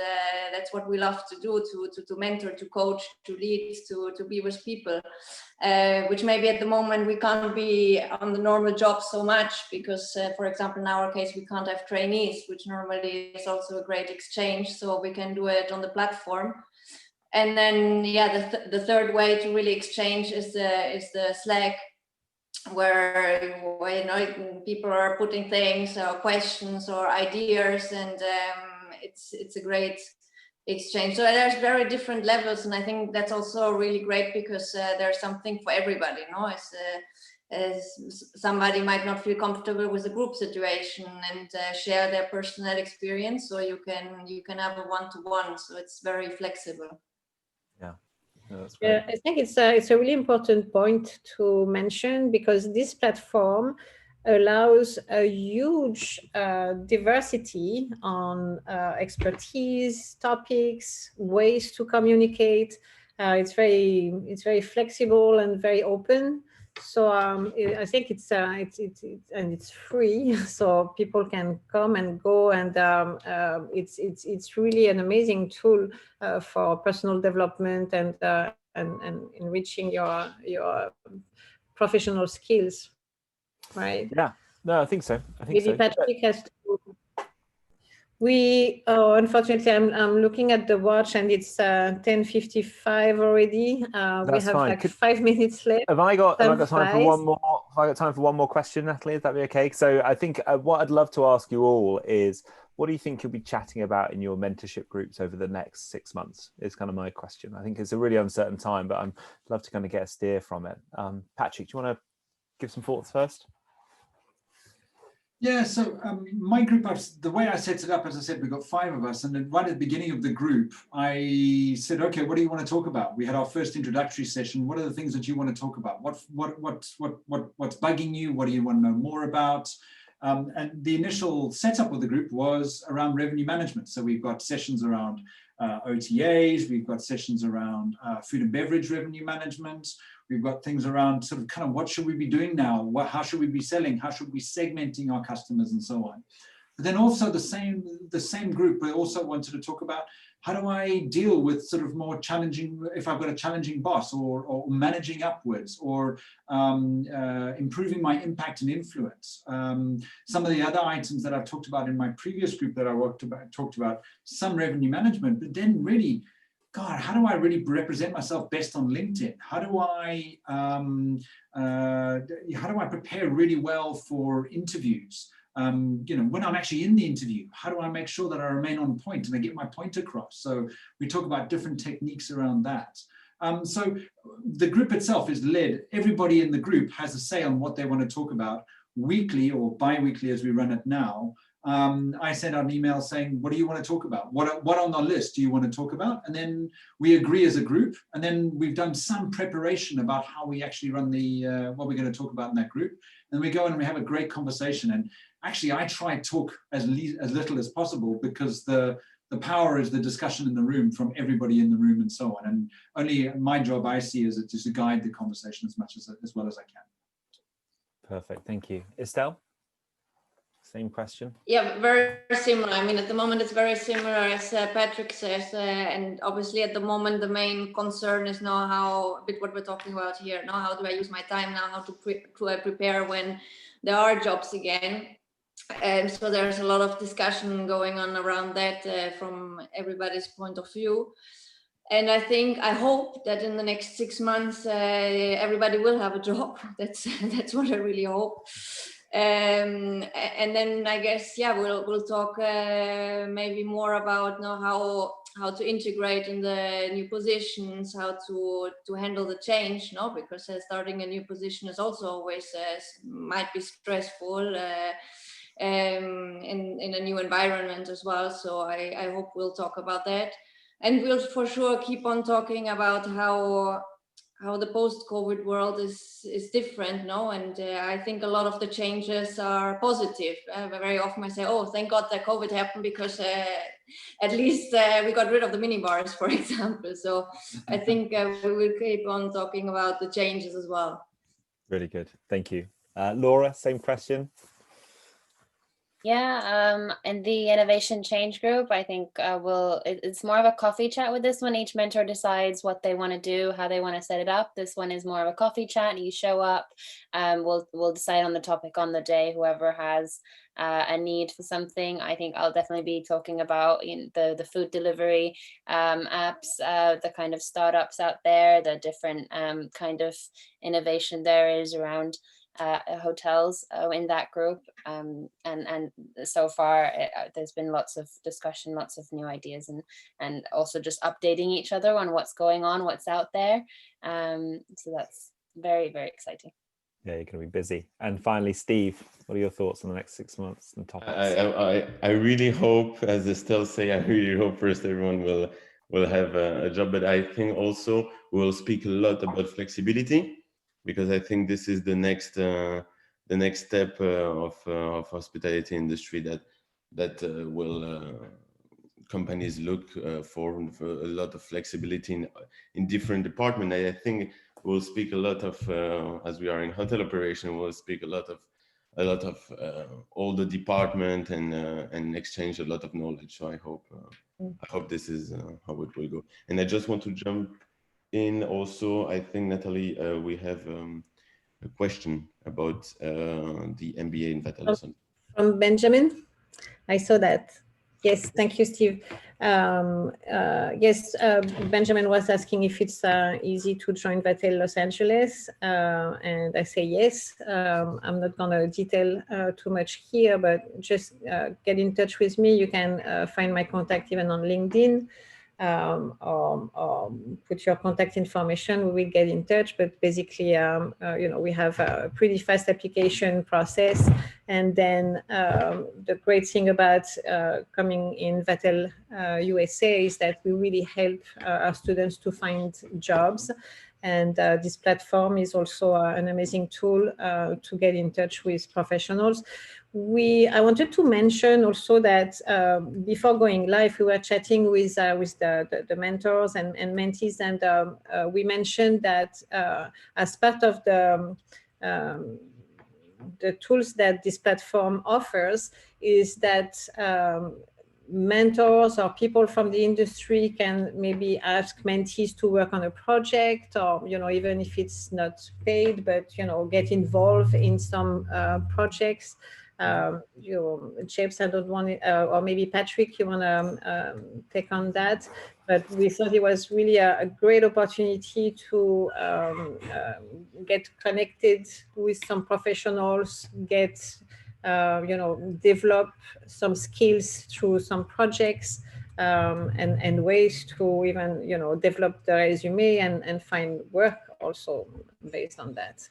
that's what we love to do, to mentor, to coach, to lead, to be with people, which maybe at the moment we can't be on the normal job so much because, for example, in our case, we can't have trainees, which normally is also a great exchange, so we can do it on the platform. And then, the third way to really exchange is the Slack, where people are putting things or questions or ideas, and it's a great exchange. So there's very different levels, and I think that's also really great because there's something for everybody. As somebody might not feel comfortable with a group situation and share their personal experience, so you can have a one-to-one. So it's very flexible.
Yeah. No, that's great.
I think it's a really important point to mention, because this platform allows a huge diversity on expertise, topics, ways to communicate. It's very flexible and very open. So I think it's free, so people can come and go, and it's really an amazing tool for personal development and enriching your professional skills, right?
Yeah, no, I think so.
Maybe Patrick has to. Unfortunately, I'm looking at the watch, and it's 10:55 already. We have
fine.
like 5 minutes left.
Have I got time for one more? Have I got time for one more question, Natalie? Is that be okay? So I think what I'd love to ask you all is, what do you think you'll be chatting about in your mentorship groups over the next 6 months? Is kind of my question. I think it's a really uncertain time, but I'd love to kind of get a steer from it. Patrick, do you want to give some thoughts first?
Yeah, so my group, the way I set it up, as I said, we've got 5 of us, and then right at the beginning of the group, I said, okay, what do you want to talk about? We had our first introductory session. What are the things that you want to talk about? What's bugging you? What do you want to know more about? And the initial setup of the group was around revenue management. So we've got sessions around OTAs, we've got sessions around food and beverage revenue management. We've got things around sort of kind of what should we be doing now? How should we be selling? How should we be segmenting our customers and so on? But then also the same group, we also wanted to talk about how do I deal with sort of more challenging, if I've got a challenging boss, or managing upwards, or improving my impact and influence. Some of the other items that I've talked about in my previous group that I talked about some revenue management, but then really, God, how do I really represent myself best on LinkedIn? How do I prepare really well for interviews? When I'm actually in the interview, how do I make sure that I remain on point and I get my point across? So we talk about different techniques around that. So the group itself is led. Everybody in the group has a say on what they want to talk about weekly or bi-weekly as we run it now. I send out an email saying, what do you want to talk about? What on the list do you want to talk about? And then we agree as a group. And then we've done some preparation about how we actually run the, what we're going to talk about in that group. And we go and we have a great conversation. And actually, I try to talk as little as possible, because the power is the discussion in the room from everybody in the room and so on. And only my job I see is just to guide the conversation as well as I can.
Perfect. Thank you. Estelle? Same question.
Yeah, very similar. I mean, at the moment, it's very similar as Patrick says. And obviously, at the moment, the main concern is now a bit what we're talking about here. Now, how do I use my time now? How to prepare when there are jobs again? And so there's a lot of discussion going on around that from everybody's point of view. And I hope that in the next 6 months, everybody will have a job. That's what I really hope. And then I guess, yeah, we'll talk maybe more about how to integrate in the new positions, how to handle the change, because starting a new position is also always might be stressful in a new environment as well. So I hope we'll talk about that, and we'll for sure keep on talking about how the post-COVID world is different, and I think a lot of the changes are positive. Very often I say, oh, thank God that COVID happened, because at least we got rid of the minibars, for example. So I think we will keep on talking about the changes as well.
Really good. Thank you. Laura, same question.
Yeah, in the innovation change group, I think it's more of a coffee chat with this one. Each mentor decides what they want to do, how they want to set it up. This one is more of a coffee chat. You show up, we'll decide on the topic on the day, whoever has a need for something. I think I'll definitely be talking about the food delivery apps, the kind of startups out there, the different kind of innovation there is around hotels in that group, and so far there's been lots of discussion, lots of new ideas, and also just updating each other on what's going on, what's out there. So that's very, very exciting.
Yeah, you're going to be busy. And finally, Steve, what are your thoughts on the next 6 months and topics?
I really hope, as Estelle say, I really hope first everyone will have a job, but I think also we'll speak a lot about flexibility, because I think this is the next step of hospitality industry that will companies look for a lot of flexibility in different departments. I think we'll speak a lot of as we are in hotel operation, we'll speak a lot of all the department and exchange a lot of knowledge. So I hope this is how it will go. And I just want to jump in also, I think, Natalie, we have a question about the MBA in Vettel.
From Benjamin, I saw that. Yes, thank you, Steve. Yes, Benjamin was asking if it's easy to join Vatel Los Angeles, and I say yes. I'm not going to detail too much here, but just get in touch with me. You can find my contact even on LinkedIn. Or put your contact information, we will get in touch. But basically, we have a pretty fast application process. And then the great thing about coming in Vatel USA is that we really help our students to find jobs. And this platform is also an amazing tool to get in touch with professionals. I wanted to mention also that before going live, we were chatting with the mentors and mentees, and we mentioned that as part of the tools that this platform offers is that mentors or people from the industry can maybe ask mentees to work on a project, or even if it's not paid, but get involved in some projects. James, I don't want it, or maybe Patrick, you want to take on that. But we thought it was really a great opportunity to get connected with some professionals, develop some skills through some projects, and ways to even, you know, develop the resume and find work also based on that.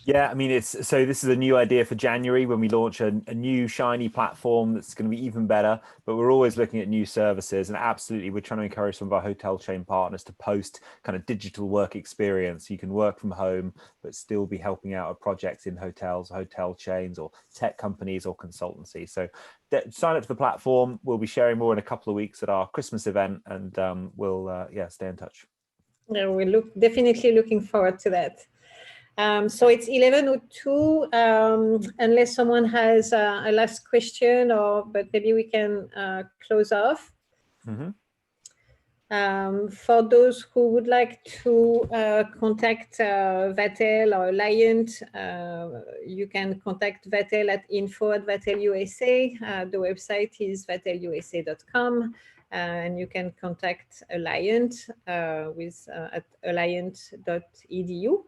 Yeah, I mean, this is a new idea for January when we launch a new shiny platform that's going to be even better, but we're always looking at new services, and absolutely we're trying to encourage some of our hotel chain partners to post kind of digital work experience. You can work from home but still be helping out at projects in hotels, hotel chains, or tech companies or consultancy. So sign up to the platform. We'll be sharing more in a couple of weeks at our Christmas event, and we'll stay in touch.
Yeah, we're definitely looking forward to that. So it's 11:02. Unless someone has a last question, but maybe we can close off.
Mm-hmm.
For those who would like to contact Vatel or Alliant, you can contact Vatel at info@Vatel USA. The website is vatelusa.com. And you can contact Alliant at alliant.edu.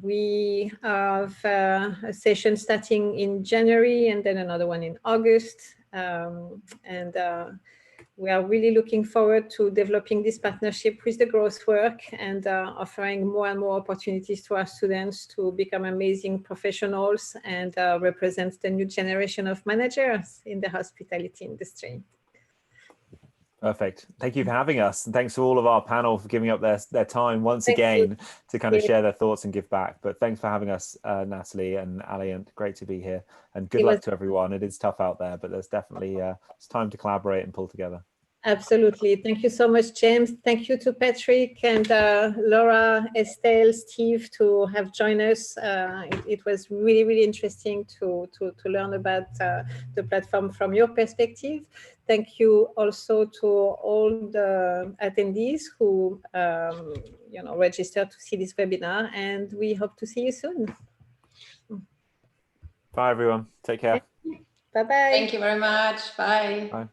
We have a session starting in January and then another one in August. We are really looking forward to developing this partnership with the growth work and offering more and more opportunities to our students to become amazing professionals and represent the new generation of managers in the hospitality industry.
Perfect. Thank you for having us. And thanks to all of our panel for giving up their time once again to kind of share their thoughts and give back. But thanks for having us, Natalie and Alliant. Great to be here. And good luck to everyone. It is tough out there, but there's definitely it's time to collaborate and pull together.
Absolutely. Thank you so much, James. Thank you to Patrick and Laura, Estelle, Steve to have joined us. It was really, really interesting to learn about the platform from your perspective. Thank you also to all the attendees who registered to see this webinar, and we hope to see you soon.
Bye, everyone. Take care.
Bye-bye.
Thank you very much. Bye.
Bye.